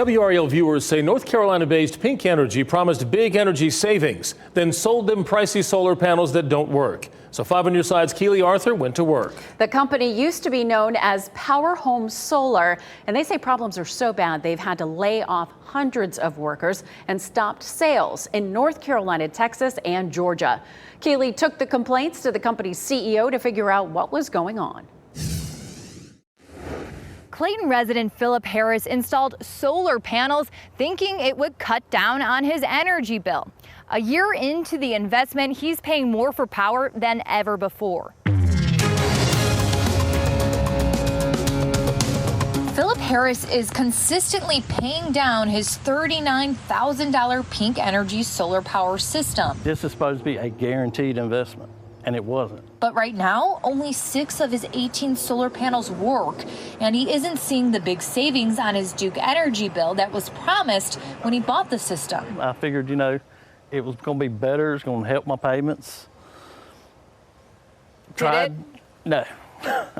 WRAL viewers say North Carolina-based Pink Energy promised big energy savings, then sold them pricey solar panels that don't work. So 5 on your side's Keely Arthur went to work. The company used to be known as Power Home Solar, and they say problems are so bad they've had to lay off hundreds of workers and stopped sales in North Carolina, Texas, and Georgia. Keely took the complaints to the company's CEO to figure out what was going on. Clayton resident Philip Harris installed solar panels thinking it would cut down on his energy bill. A year into the investment, he's paying more for power than ever before. Philip Harris is consistently paying down his $39,000 Pink Energy solar power system. This is supposed to be a guaranteed investment, and it wasn't. But right now, only 6 of his 18 solar panels work, and he isn't seeing the big savings on his Duke Energy bill that was promised when he bought the system. I figured, it was going to be better, it's going to help my payments. Did it? No,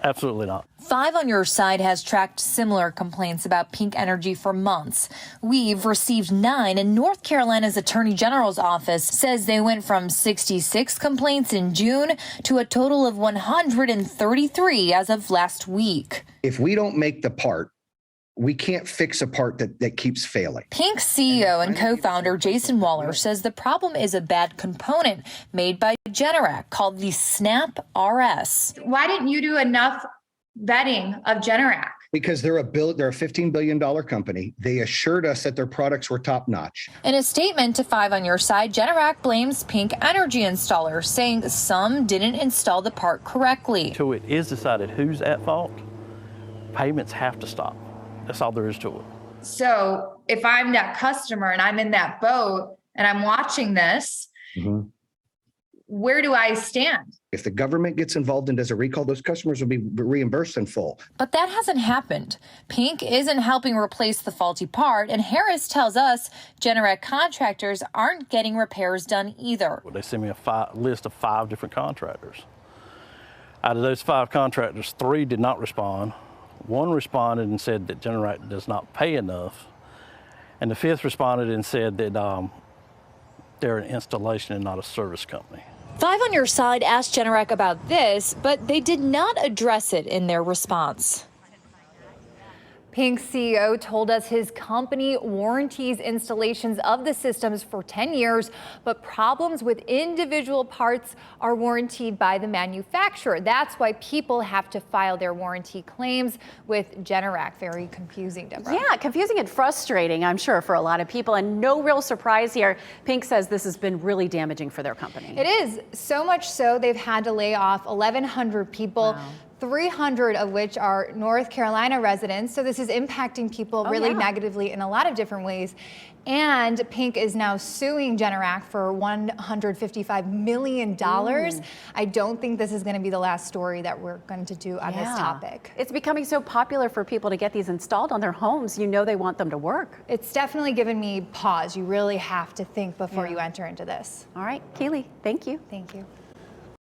absolutely not. 5 on Your Side has tracked similar complaints about Pink Energy for months. We've received 9, and North Carolina's Attorney General's office says they went from 66 complaints in June to a total of 133 as of last week. If we don't make the part, we can't fix a part that keeps failing. Pink's CEO and co-founder Jason Waller says the problem is a bad component made by Generac called the Snap RS. Why didn't you do enough vetting of Generac? Because they're a $15 billion company. They assured us that their products were top notch. In a statement to 5 on Your Side, Generac blames Pink Energy installers, saying some didn't install the part correctly. Until it is decided who's at fault, payments have to stop. That's all there is to it. So if I'm that customer and I'm in that boat and I'm watching this, where do I stand? If the government gets involved and does a recall, those customers will be reimbursed in full. But that hasn't happened. Pink isn't helping replace the faulty part, and Harris tells us Generac contractors aren't getting repairs done either. They sent me a list of 5 different contractors. Out of those 5 contractors, 3 did not respond. 1 responded and said that Generac does not pay enough. And the 5th responded and said that they're an installation and not a service company. 5 on Your Side asked Generac about this, but they did not address it in their response. Pink's CEO told us his company warranties installations of the systems for 10 years, but problems with individual parts are warrantied by the manufacturer. That's why people have to file their warranty claims with Generac. Very confusing, Deborah. Yeah, confusing and frustrating, I'm sure, for a lot of people. And no real surprise here. Pink says this has been really damaging for their company. It is, so much so they've had to lay off 1,100 people. Wow. 300 of which are North Carolina residents. So this is impacting people really negatively in a lot of different ways. And Pink is now suing Generac for $155 million. I don't think this is going to be the last story that we're going to do on this topic. It's becoming so popular for people to get these installed on their homes. You know they want them to work. It's definitely given me pause. You really have to think before you enter into this. All right, Keely, thank you. Thank you.